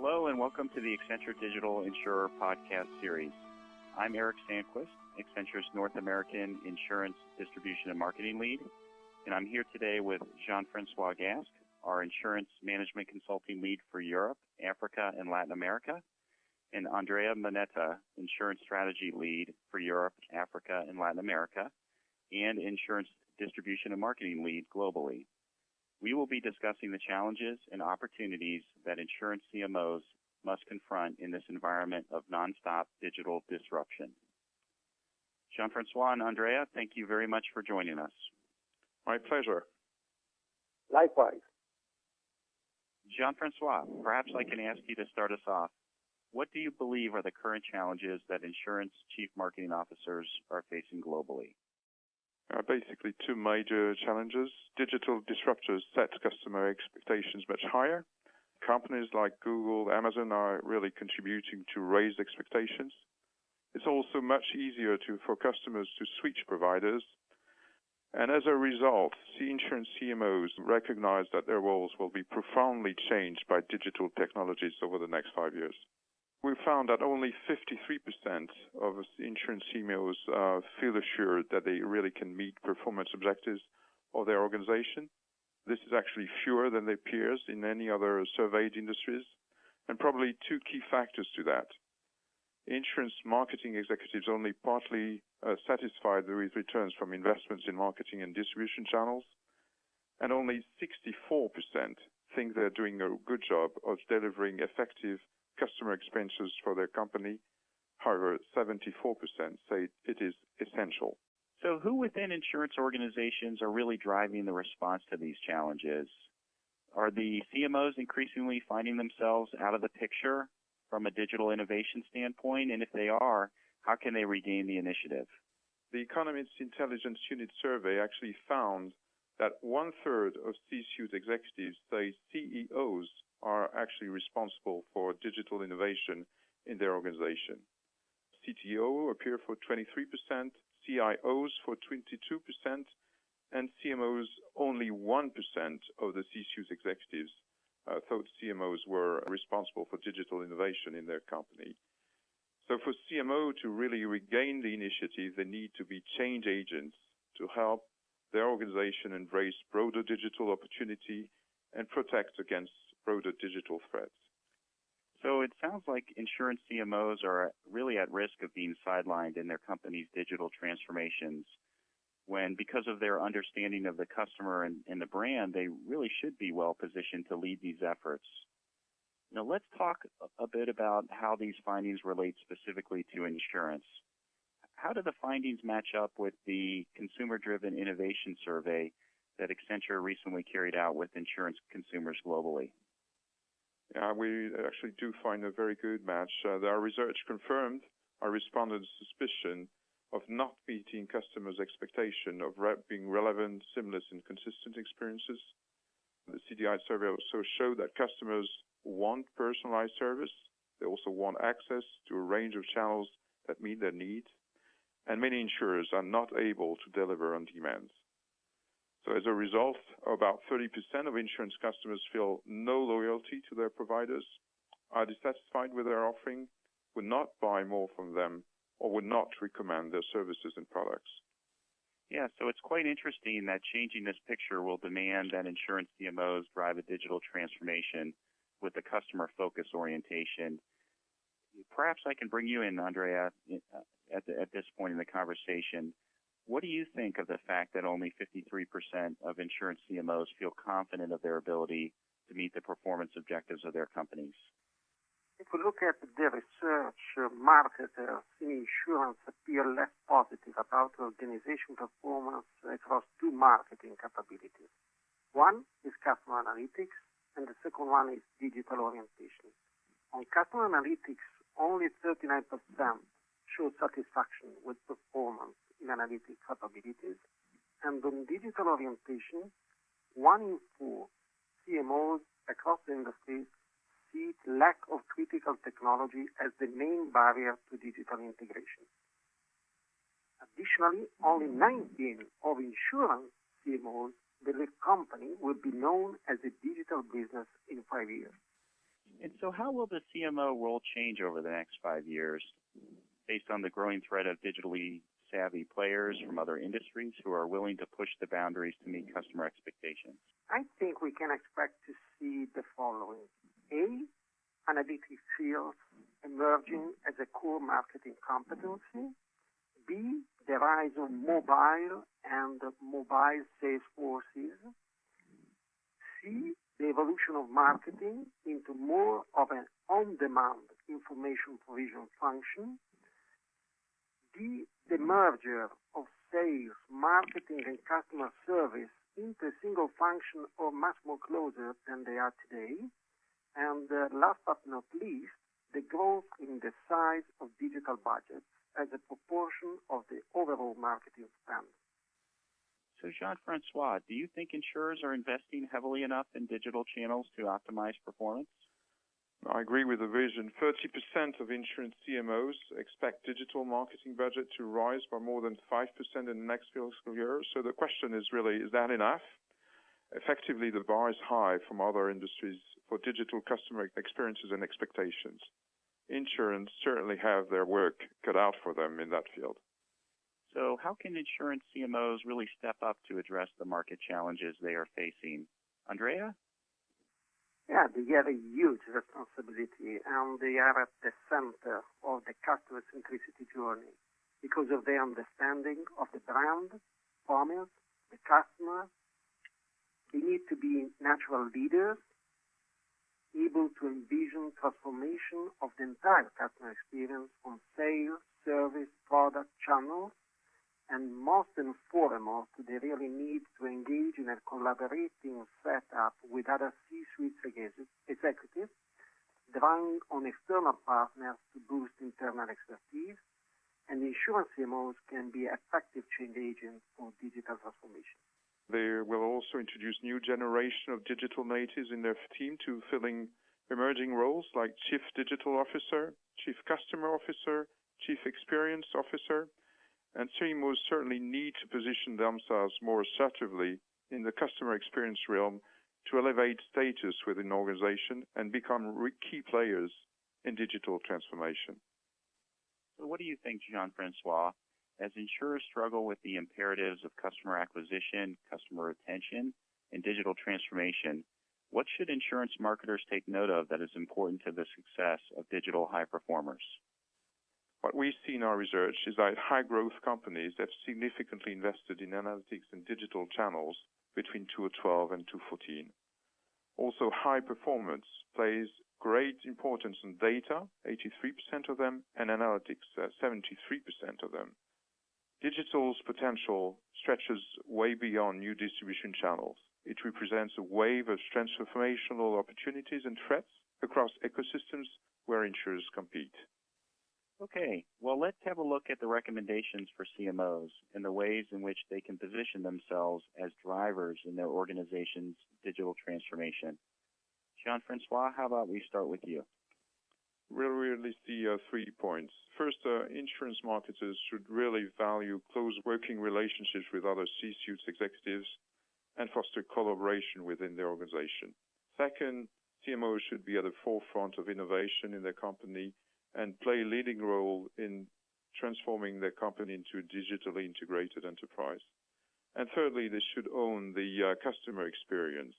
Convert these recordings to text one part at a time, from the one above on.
Hello and welcome to the Accenture Digital Insurer podcast series. I'm Eric Sandquist, Accenture's North American Insurance Distribution and Marketing Lead, and I'm here today with Jean-Francois Gasque, our Insurance Management Consulting Lead for Europe, Africa, and Latin America, and Andrea Moneta, Insurance Strategy Lead for Europe, Africa, and Latin America, and Insurance Distribution and Marketing Lead globally. We will be discussing the challenges and opportunities that insurance CMOs must confront in this environment of nonstop digital disruption. Jean-Francois and Andrea, thank you very much for joining us. My pleasure. Likewise. Jean-Francois, perhaps I can ask you to start us off. What do you believe are the current challenges that insurance chief marketing officers are facing globally? Basically two major challenges. Digital disruptors set customer expectations much higher. Companies like Google, Amazon are really contributing to raise expectations. It's also much easier for customers to switch providers. And as a result, insurance CMOs recognize that their roles will be profoundly changed by digital technologies over the next 5 years. We found that only 53% of insurance CMOs feel assured that they really can meet performance objectives of their organization. This is actually fewer than their peers in any other surveyed industries, and probably two key factors to that. Insurance marketing executives only partly satisfied with returns from investments in marketing and distribution channels, and only 64% think they're doing a good job of delivering effective customer experiences for their company. However, 74% say it is essential. So who within insurance organizations are really driving the response to these challenges? Are the CMOs increasingly finding themselves out of the picture from a digital innovation standpoint? And if they are, how can they regain the initiative? The Economist Intelligence Unit survey actually found that 1/3 of C-suite executives say CEOs are actually responsible for digital innovation in their organization. CTO appear for 23%, CIOs for 22%, and CMOs only 1% of the C-suite executives thought CMOs were responsible for digital innovation in their company. So for CMO to really regain the initiative, they need to be change agents to help their organization embrace broader digital opportunity and protect against broader digital threats. So it sounds like insurance CMOs are really at risk of being sidelined in their company's digital transformations when, because of their understanding of the customer and the brand, they really should be well positioned to lead these efforts. Now let's talk a bit about how these findings relate specifically to insurance. How do the findings match up with the consumer-driven innovation survey that Accenture recently carried out with insurance consumers globally? Yeah, we actually do find a very good match. Our research confirmed our respondents' suspicion of not meeting customers' expectation of being relevant, seamless, and consistent experiences. The CDI survey also showed that customers want personalized service. They also want access to a range of channels that meet their needs. And many insurers are not able to deliver on demand. So as a result, about 30% of insurance customers feel no loyalty to their providers, are dissatisfied with their offering, would not buy more from them, or would not recommend their services and products. Yeah, so it's quite interesting that changing this picture will demand that insurance CMOs drive a digital transformation with a customer focus orientation. Perhaps I can bring you in, Andrea, at this point in the conversation. What do you think of the fact that only 53% of insurance CMOs feel confident of their ability to meet the performance objectives of their companies? If we look at the research, marketers in insurance appear less positive about organization performance across two marketing capabilities. One is customer analytics, and the second one is digital orientation. On customer analytics, only 39% show satisfaction with performance in analytic capabilities, and on digital orientation, 1 in 4 CMOs across the industry see lack of critical technology as the main barrier to digital integration. Additionally, only 19 of insurance CMOs believe company will be known as a digital business in 5 years. And so how will the CMO role change over the next 5 years based on the growing threat of digitally savvy players from other industries who are willing to push the boundaries to meet customer expectations? I think we can expect to see the following. A, analytics fields emerging as a core marketing competency. B, the rise of mobile and mobile sales forces. C, the evolution of marketing into more of an on-demand information provision function. D, the merger of sales, marketing, and customer service into a single function or much more closer than they are today. And last but not least, the growth in the size of digital budgets as a proportion of the overall marketing spend. So Jean-Francois, do you think insurers are investing heavily enough in digital channels to optimize performance? I agree with the vision. 30% of insurance CMOs expect digital marketing budget to rise by more than 5% in the next fiscal year. So the question is really, is that enough? Effectively, the bar is high from other industries for digital customer experiences and expectations. Insurance certainly have their work cut out for them in that field. So how can insurance CMOs really step up to address the market challenges they are facing? Andrea? Yeah, they have a huge responsibility, and they are at the center of the customer centricity journey because of their understanding of the brand, promise, the customer. They need to be natural leaders, able to envision transformation of the entire customer experience from sales, service, product, channels, and most and foremost, they really need to engage in a collaborating setup with other C-suite executives, drawing on external partners to boost internal expertise, and insurance CMOs can be effective change agents for digital transformation. They will also introduce new generation of digital natives in their team to filling emerging roles like Chief Digital Officer, Chief Customer Officer, Chief Experience Officer, and CMOs certainly need to position themselves more assertively in the customer experience realm to elevate status within an organization and become key players in digital transformation. So what do you think, Jean-Francois, as insurers struggle with the imperatives of customer acquisition, customer retention, and digital transformation, what should insurance marketers take note of that is important to the success of digital high performers? What we see in our research is that high-growth companies have significantly invested in analytics and digital channels between 2012 and 2014. Also, high performance plays great importance on data, 83% of them, and analytics, 73% of them. Digital's potential stretches way beyond new distribution channels. It represents a wave of transformational opportunities and threats across ecosystems where insurers compete. Okay, well, let's have a look at the recommendations for CMOs and the ways in which they can position themselves as drivers in their organization's digital transformation. Jean-Francois, how about we start with you? We'll really see 3 points. First, insurance marketers should really value close working relationships with other C-suite executives and foster collaboration within their organization. Second, CMOs should be at the forefront of innovation in their company and play a leading role in transforming their company into a digitally integrated enterprise. And thirdly, they should own the customer experience.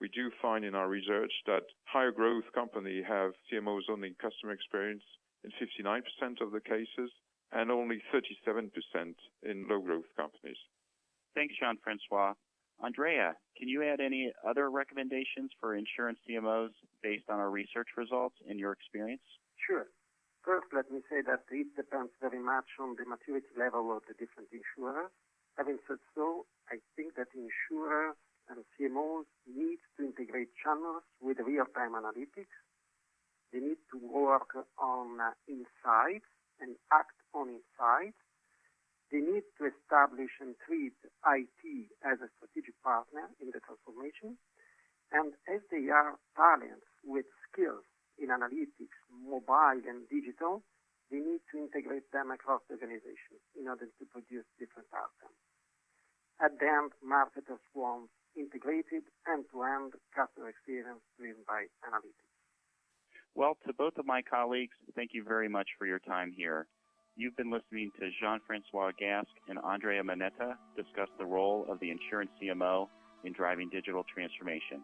We do find in our research that higher growth companies have CMOs owning customer experience in 59% of the cases and only 37% in low growth companies. Thanks, Jean-Francois. Andrea, can you add any other recommendations for insurance CMOs based on our research results and your experience? Sure. First, let me say that it depends very much on the maturity level of the different insurers. Having said so, I think that insurers and CMOs need to integrate channels with real-time analytics. They need to work on insights and act on insights. They need to establish and treat IT as a strategic partner in the transformation. And as they are talents with skills in analytics, mobile and digital, they need to integrate them across the organization in order to produce different outcomes. At the end, marketers want integrated end-to-end customer experience driven by analytics. Well, to both of my colleagues, thank you very much for your time here. You've been listening to Jean-Francois Gasque and Andrea Manetta discuss the role of the Insurance CMO in driving digital transformation.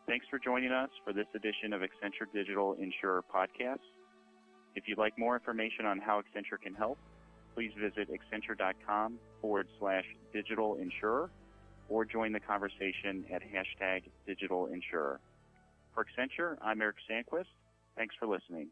Thanks for joining us for this edition of Accenture Digital Insurer Podcast. If you'd like more information on how Accenture can help, please visit accenture.com/digitalinsurer or join the conversation at #digitalinsurer. For Accenture, I'm Eric Sandquist. Thanks for listening.